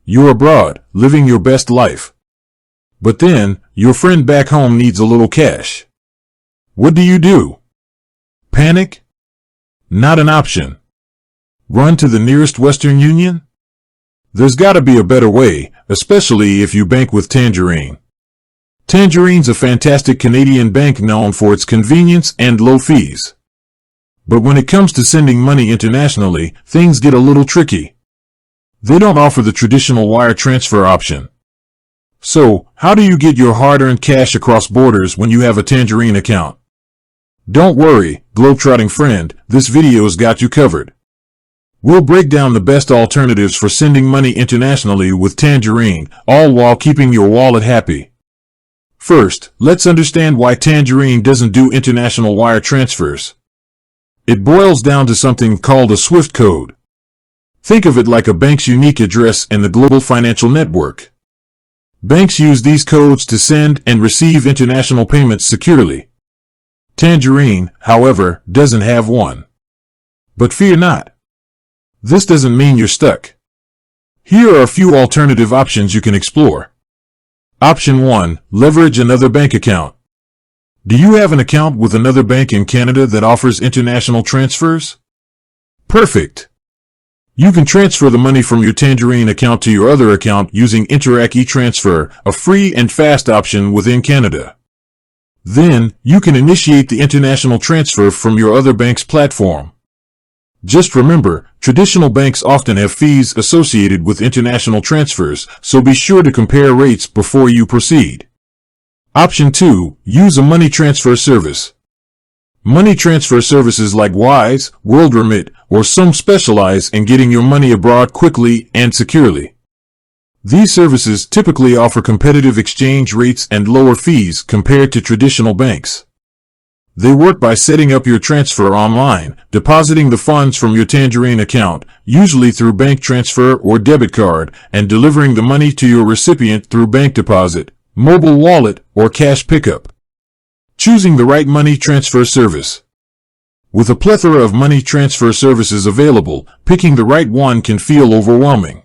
you're abroad, living your best life. But then, your friend back home needs a little cash. What do? Panic? Not an option. Run to the nearest Western Union? There's gotta be a better way, especially if you bank with Tangerine. Tangerine's a fantastic Canadian bank known for its convenience and low fees. But when it comes to sending money internationally, things get a little tricky. They don't offer the traditional wire transfer option. So, how do you get your hard-earned cash across borders when you have a Tangerine account? Don't worry, globetrotting friend, this video's got you covered. We'll break down the best alternatives for sending money internationally with Tangerine, all while keeping your wallet happy. First, let's understand why Tangerine doesn't do international wire transfers. It boils down to something called a SWIFT code. Think of it like a bank's unique address in the global financial network. Banks use these codes to send and receive international payments securely. Tangerine, however, doesn't have one. But fear not. This doesn't mean you're stuck. Here are a few alternative options you can explore. Option 1. Leverage another bank account. Do you have an account with another bank in Canada that offers international transfers? Perfect! You can transfer the money from your Tangerine account to your other account using Interac eTransfer, a free and fast option within Canada. Then, you can initiate the international transfer from your other bank's platform. Just remember, traditional banks often have fees associated with international transfers, so be sure to compare rates before you proceed. Option 2. Use a money transfer service. Money transfer services like Wise, WorldRemit, or some specialize in getting your money abroad quickly and securely. These services typically offer competitive exchange rates and lower fees compared to traditional banks. They work by setting up your transfer online, depositing the funds from your Tangerine account, usually through bank transfer or debit card, and delivering the money to your recipient through bank deposit, mobile wallet, or cash pickup. Choosing the right money transfer service. With a plethora of money transfer services available, picking the right one can feel overwhelming.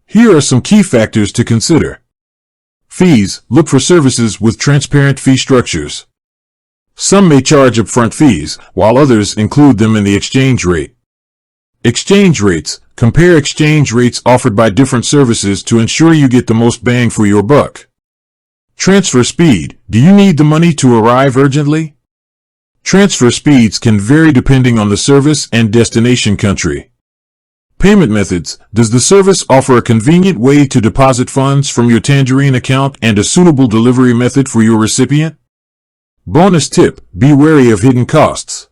Here are some key factors to consider. Fees. Look for services with transparent fee structures. Some may charge upfront fees, while others include them in the exchange rate. Exchange rates. Compare exchange rates offered by different services to ensure you get the most bang for your buck. Transfer speed. Do you need the money to arrive urgently? Transfer speeds can vary depending on the service and destination country. Payment methods. Does the service offer a convenient way to deposit funds from your Tangerine account and a suitable delivery method for your recipient? Bonus tip, be wary of hidden costs.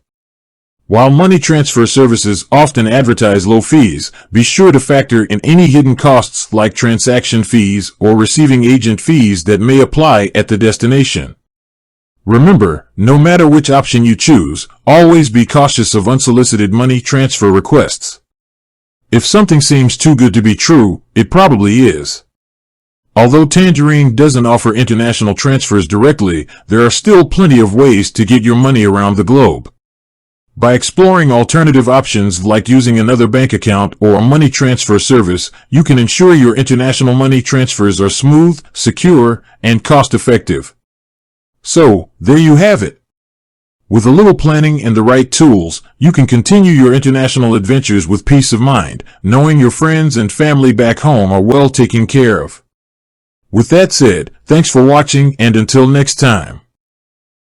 While money transfer services often advertise low fees, be sure to factor in any hidden costs like transaction fees or receiving agent fees that may apply at the destination. Remember, no matter which option you choose, always be cautious of unsolicited money transfer requests. If something seems too good to be true, it probably is. Although Tangerine doesn't offer international transfers directly, there are still plenty of ways to get your money around the globe. By exploring alternative options like using another bank account or a money transfer service, you can ensure your international money transfers are smooth, secure, and cost-effective. So, there you have it. With a little planning and the right tools, you can continue your international adventures with peace of mind, knowing your friends and family back home are well taken care of. With that said, thanks for watching and until next time.